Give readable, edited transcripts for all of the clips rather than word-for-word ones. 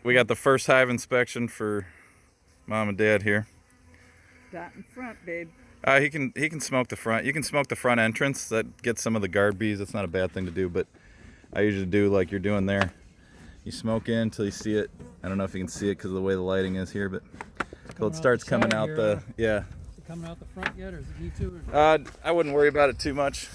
we got the first hive inspection for Mom and Dad here. Dot in front, babe. He can smoke the front. You can smoke the front entrance. That gets some of the guard bees. That's not a bad thing to do, but I usually do like you're doing there. You smoke in until you see it. I don't know if you can see it because of the way the lighting is here, but until it starts coming out the yeah. Is it coming out the front yet, or is it need to? I wouldn't worry about it too much.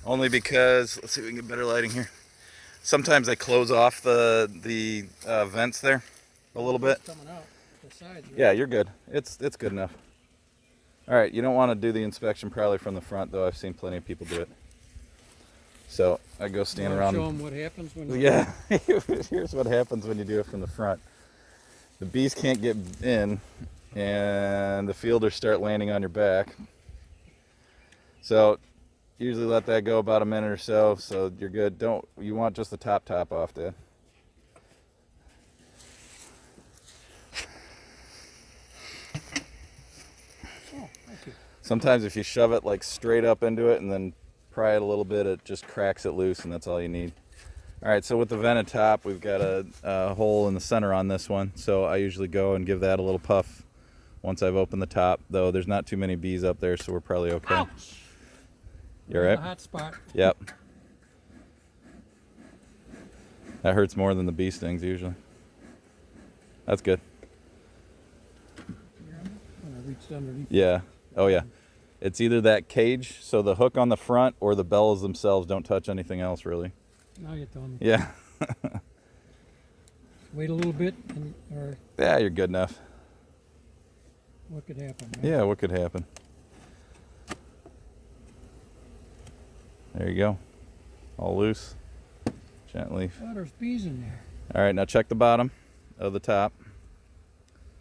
Only because let's see if we can get better lighting here. Sometimes I close off the vents there a little bit. It's coming out the sides, right? Yeah, you're good. It's good enough. All right, you don't want to do the inspection probably from the front, though. I've seen plenty of people do it. So I go stand around. Show them what happens when. Yeah, here's what happens when you do it from the front. The bees can't get in, and the fielders start landing on your back. So usually let that go about a minute or so you're good. You want just the top off, Dad. Oh, thank you. Sometimes if you shove it like straight up into it and then pry it a little bit, it just cracks it loose, and that's all you need. All right, so with the vented top, we've got a hole in the center on this one, so I usually go and give that a little puff once I've opened the top, though there's not too many bees up there, so we're probably okay. Ouch! You all right? A hot spot. Yep. That hurts more than the bee stings usually. That's good. When I reached underneath. Yeah. Oh yeah. It's either that cage, so the hook on the front, or the bells themselves don't touch anything else really. Now you tell me. Yeah. Wait a little bit, or Yeah, you're good enough. what could happen? Right? Yeah, what could happen? There you go. All loose. Gently. Oh, there's bees in there. All right, now check the bottom of the top.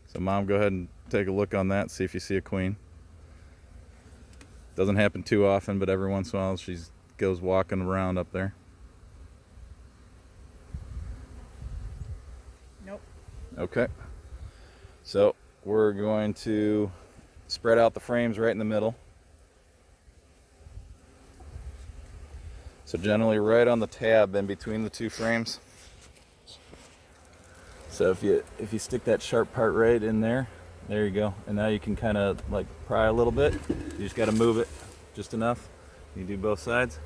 So Mom, go ahead and take a look on that, see if you see a queen. Doesn't happen too often, but every once in a while she goes walking around up there. Nope. Okay. So we're going to spread out the frames right in the middle. So generally right on the tab in between the two frames. So if you stick that sharp part right in there, there you go. And now you can kind of like pry a little bit. You just got to move it just enough. You do both sides.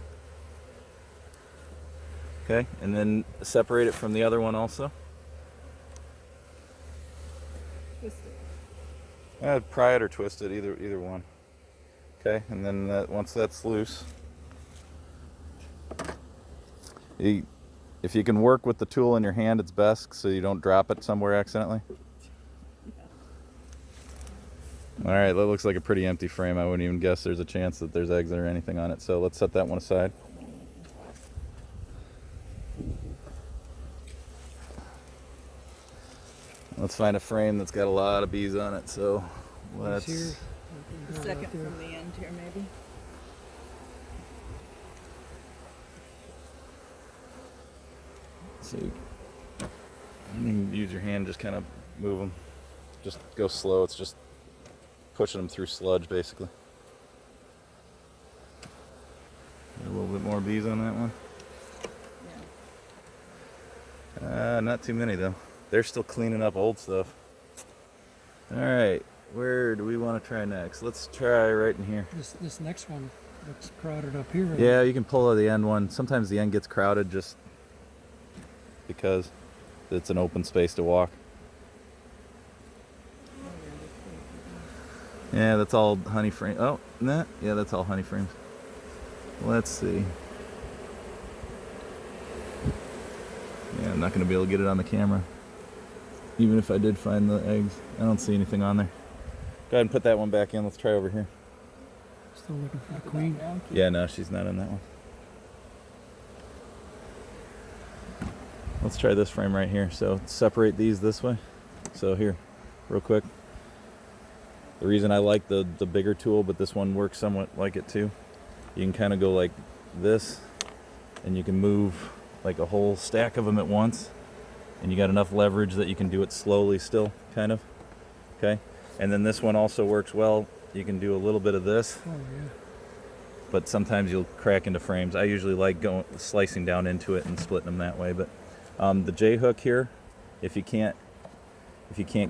Okay, and then separate it from the other one also. Twist it. Pry it or twist it, either one. Okay, and then once that's loose, if you can work with the tool in your hand, it's best so you don't drop it somewhere accidentally. All right, that looks like a pretty empty frame. I wouldn't even guess there's a chance that there's eggs or anything on it. So let's set that one aside. Let's find a frame that's got a lot of bees on it. So let's. Here. The second from the end here, maybe. So you can use your hand, just kind of move them. Just go slow. It's just pushing them through sludge, basically. A little bit more bees on that one. Yeah. Not too many though. They're still cleaning up old stuff. All right, where do we want to try next? Let's try right in here. This next one looks crowded up here. Yeah, you can pull out the end one. Sometimes the end gets crowded just because it's an open space to walk. Yeah, that's all honey frame. Oh, nah. Yeah, that's all honey frames. Let's see. Yeah, I'm not going to be able to get it on the camera. Even if I did find the eggs. I don't see anything on there. Go ahead and put that one back in. Let's try over here. Still looking for the queen. Yeah, no, she's not in that one. Let's try this frame right here. So separate these this way. So here, real quick. The reason I like the bigger tool, but this one works somewhat like it too. You can kind of go like this, and you can move like a whole stack of them at once. And you got enough leverage that you can do it slowly still, kind of. Okay? And then this one also works well. You can do a little bit of this. Oh yeah. But sometimes you'll crack into frames. I usually like slicing down into it and splitting them that way, but The J hook here, if you can't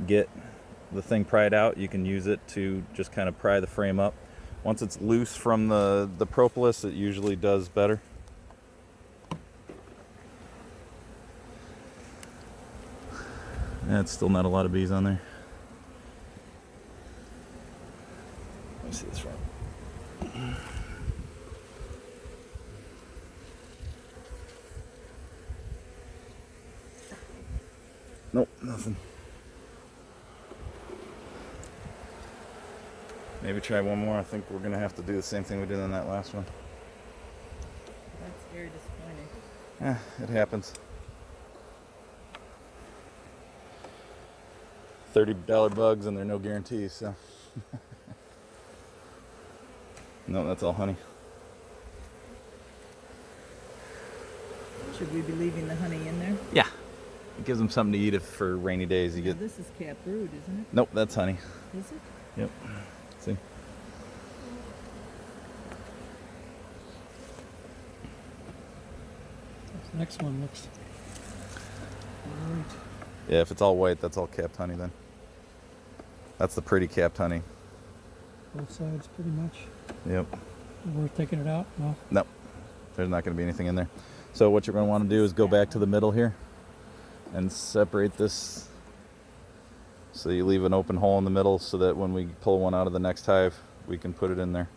get the thing pried out, you can use it to just kind of pry the frame up. Once it's loose from the propolis, it usually does better. That's still not a lot of bees on there. Let me see this front. Nope, nothing. Maybe try one more. I think we're gonna have to do the same thing we did on that last one. That's very disappointing. It happens. $30 bugs and they're no guarantees, so. No, that's all honey. Should we be leaving the honey in there? Yeah. It gives them something to eat if for rainy days. You Now, get. this is cap brood, isn't it? Nope, that's honey. Is it? Yep. See. This next one looks great. Yeah, if it's all white, that's all capped honey then. That's the pretty capped honey. Both sides pretty much. Yep. Worth taking it out? No. Nope. There's not going to be anything in there. So what you're going to want to do is go back to the middle here and separate this so you leave an open hole in the middle so that when we pull one out of the next hive, we can put it in there.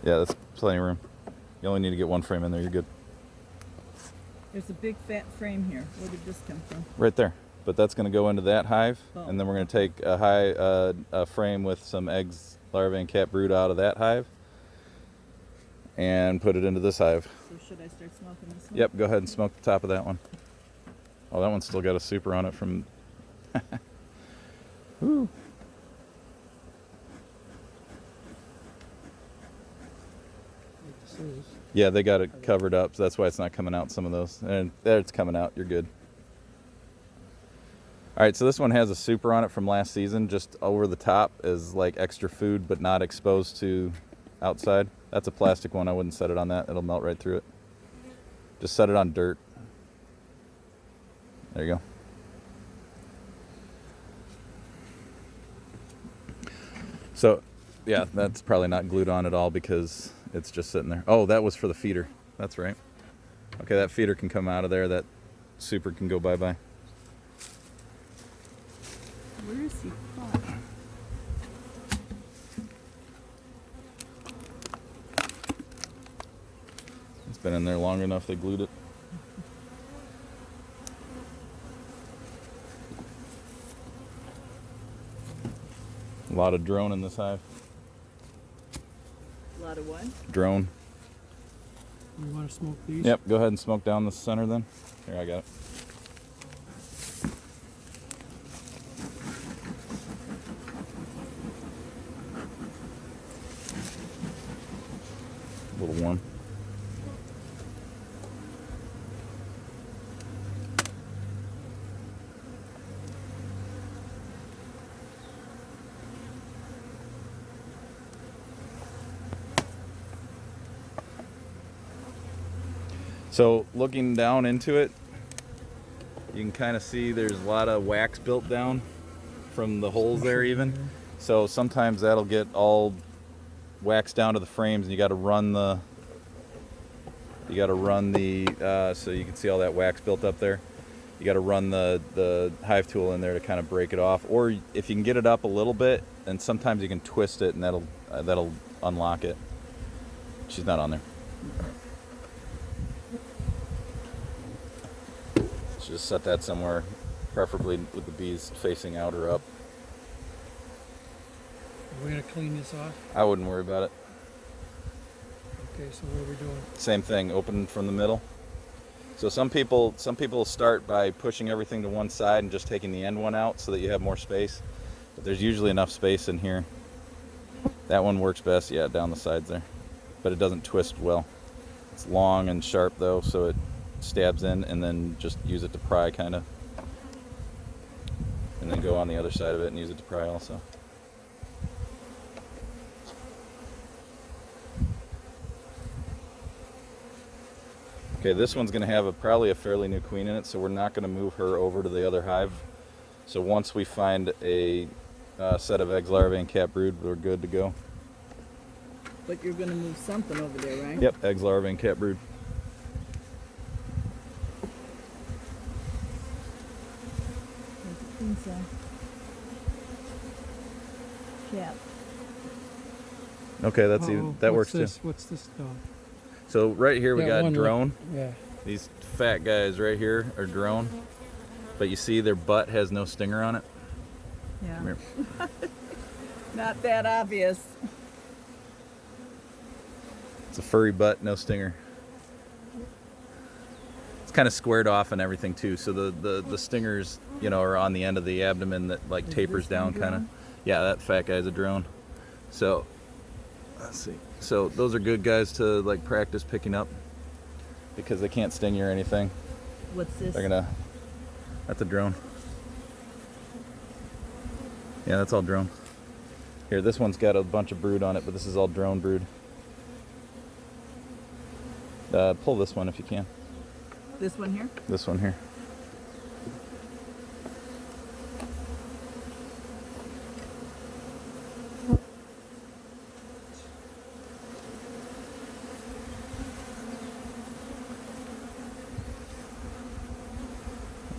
Yeah, that's plenty of room. You only need to get one frame in there, you're good. There's a big fat frame here. Where did this come from? Right there. But that's going to go into that hive, Oh. and then we're going to take a frame with some eggs, larvae, and capped brood out of that hive and put it into this hive. So should I start smoking this one? Yep, go ahead and smoke the top of that one. Oh, that one's still got a super on it from... Woo. This is. Yeah, they got it covered up, so that's why it's not coming out, some of those. And there it's coming out, you're good. All right, so this one has a super on it from last season, just over the top as like extra food, but not exposed to outside. That's a plastic one. I wouldn't set it on that. It'll melt right through it. Just set it on dirt. There you go. So, yeah, that's probably not glued on at all because it's just sitting there. Oh, that was for the feeder. That's right. Okay, that feeder can come out of there. That super can go bye-bye. Where is he caught? It's been in there long enough they glued it. A lot of drone in this hive. A lot of what? Drone. You want to smoke these? Yep, go ahead and smoke down the center then. Here, I got it. A little warm. So looking down into it, you can kind of see there's a lot of wax built down from the holes there even. So sometimes that'll get all waxed down to the frames and you got to run the so you can see all that wax built up there. You got to run the hive tool in there to kind of break it off, or if you can get it up a little bit, and sometimes you can twist it and that'll unlock it. She's not on there. So just set that somewhere, preferably with the bees facing out or up. We're going to clean this off. I wouldn't worry about it. Okay, so what are we doing? Same thing, open from the middle. So some people start by pushing everything to one side and just taking the end one out so that you have more space. But there's usually enough space in here. That one works best, yeah, down the sides there. But it doesn't twist well. It's long and sharp though, so it stabs in, and then just use it to pry kind of. And then go on the other side of it and use it to pry also. Okay, this one's gonna have probably a fairly new queen in it, so we're not gonna move her over to the other hive. So once we find a set of eggs, larvae, and cat brood, we're good to go. But you're going to move something over there, right? Yep, eggs, larvae, and cat brood. There's a queen cell. Cat. Okay, that's that works too. What's this dog? So right here we That got one drone. Yeah. These fat guys right here are drone, but you see their butt has no stinger on it. Yeah. Come here. Not that obvious. It's a furry butt, no stinger. It's kind of squared off and everything too. So the stingers, you know, are on the end of the abdomen that like Is tapers this one down kind of. drone? Yeah, that fat guy's a drone. So let's see. So those are good guys to like practice picking up because they can't sting you or anything. What's this? They're gonna. That's a drone. Yeah, that's all drone. Here, this one's got a bunch of brood on it, but this is all drone brood. Pull this one if you can. This one here? This one here.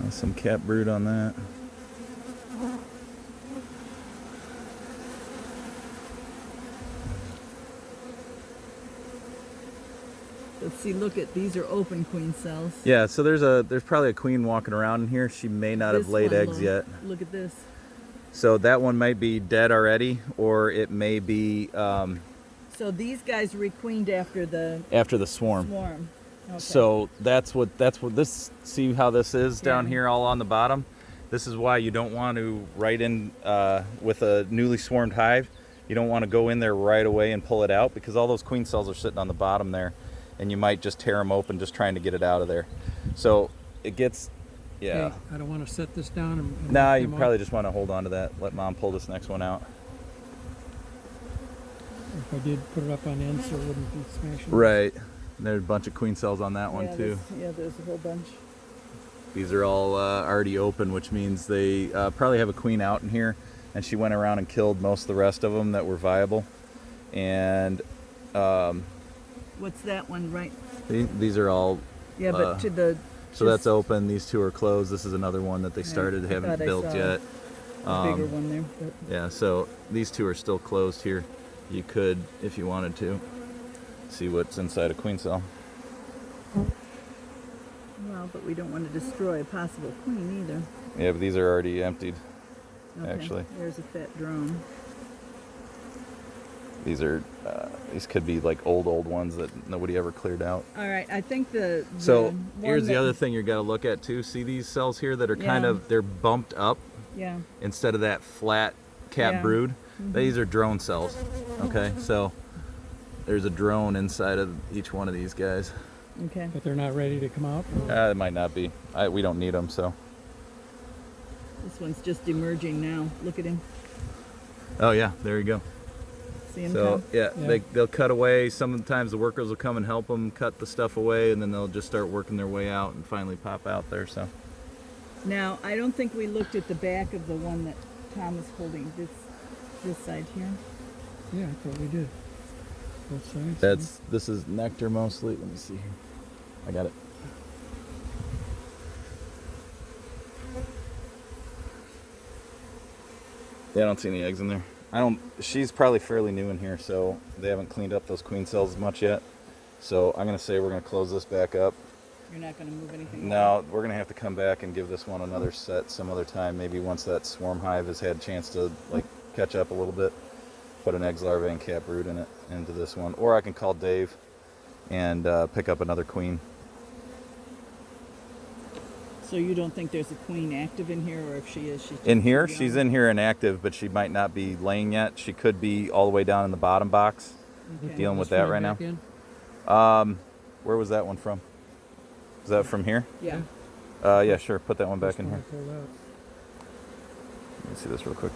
Some cat brood on that. Let's see, look at, these are open queen cells. Yeah, so there's probably a queen walking around in here. She may not have This laid one, eggs yet. Look at this. So that one might be dead already, or it may be So these guys requeened after the after the swarm. Okay. So that's what this. See how this is down Yeah. here, all on the bottom. This is why you don't want to right in with a newly swarmed hive. You don't want to go in there right away and pull it out because all those queen cells are sitting on the bottom there, and you might just tear them open just trying to get it out of there. So it gets, yeah. Okay, I don't want to set this down. And Nah, let you them probably out. just want to hold on to that. Let Mom pull this next one out. If I did put it up on end, so it wouldn't be smashing. Right. And there's a bunch of queen cells on that one yeah, too. There's a whole bunch. These are all already open, which means they probably have a queen out in here, and she went around and killed most of the rest of them that were viable. And What's that one, right? these are all. Yeah, but to the... So that's open. These two are closed. This is another one that they started, I haven't thought I built saw yet. a bigger one there. But Yeah, so these two are still closed here. You could, if you wanted to, see what's inside a queen cell. well, but we don't want to destroy a possible queen either. Yeah, but these are already emptied. Okay, Actually. There's a fat drone. These are, these could be like old ones that nobody ever cleared out. All right, I think the So one here's the that- other thing you got to look at too. See these cells here that are kind Yeah. of, they're bumped up Yeah. instead of that flat cat Yeah. brood. These are drone cells. Okay, so there's a drone inside of each one of these guys. Okay. But they're not ready to come out. It might not be. We don't need them, so. This one's just emerging now. Look at him. Oh yeah, there you go. See him So come? yeah, Yeah. they'll cut away. Sometimes the workers will come and help them cut the stuff away, and then they'll just start working their way out and finally pop out there. So Now, I don't think we looked at the back of the one that Tom is holding. This side here. Yeah, I thought we did. Both sides. this is nectar mostly. Let me see here. I got it. Yeah, I don't see any eggs in there. She's probably fairly new in here, so they haven't cleaned up those queen cells as much yet. So I'm gonna say we're gonna close this back up. You're not going to move anything? No, we're gonna have to come back and give this one another set some other time. Maybe once that swarm hive has had a chance to like catch up a little bit. Put an eggs, larvae, and cat brood in it into this one, or I can call Dave and pick up another queen. So you don't think there's a queen active in here, or if she is, she's In here, just she's young? in here and active, but she might not be laying yet. She could be all the way down in the bottom box. Okay. Dealing with This that one right back now. in? Where was that one from? Is that from here? Yeah. Yeah, sure. Put that one back This in one here. I pulled out. Let me see this real quick.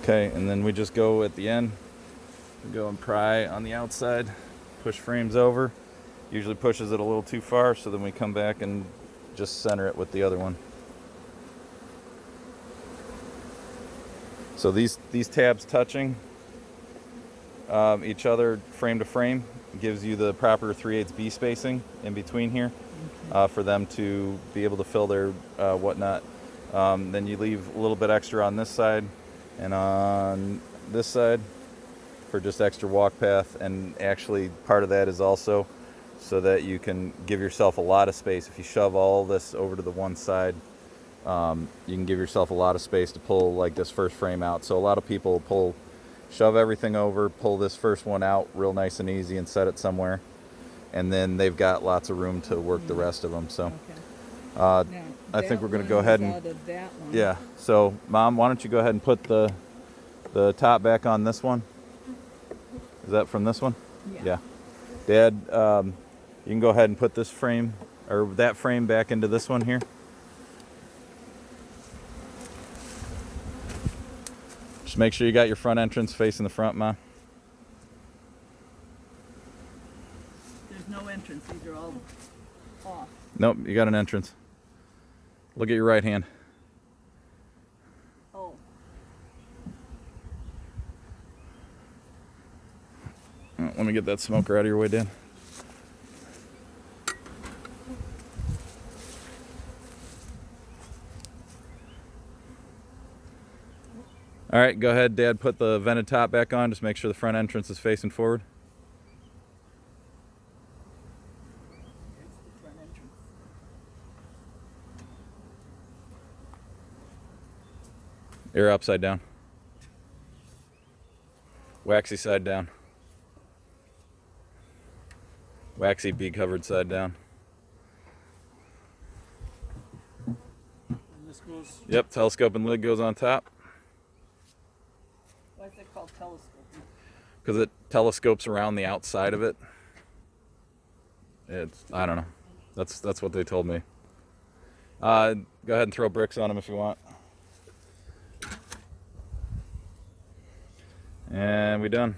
Okay, and then we just go at the end. We go and pry on the outside, push frames over. Usually pushes it a little too far, so then we come back and just center it with the other one. So these tabs touching each other frame to frame gives you the proper 3/8 B spacing in between here for them to be able to fill their whatnot. Then you leave a little bit extra on this side and on this side for just extra walk path, and actually part of that is also so that you can give yourself a lot of space. If you shove all this over to the one side, you can give yourself a lot of space to pull like this first frame out. So a lot of people shove everything over, pull this first one out real nice and easy and set it somewhere, and then they've got lots of room to work the rest of them. So Now, I think that we're going to one go is ahead and out of that one. yeah. So Mom, why don't you go ahead and put the top back on this one? Is that from this one? Yeah. Dad, you can go ahead and put this frame or that frame back into this one here. Just make sure you got your front entrance facing the front, Mom. There's no entrance. These are all off. Nope, you got an entrance. Look at your right hand. Oh. Let me get that smoker out of your way, Dan. All right, go ahead, Dad. Put the vented top back on. Just make sure the front entrance is facing forward. There's the front entrance. Air upside down. Waxy side down. Waxy bee covered side down. And this goes. Yep, telescope and lid goes on top Why is it called telescoping? because it telescopes around the outside of it. I don't know. That's what they told me. Go ahead and throw bricks on them if you want. And we done.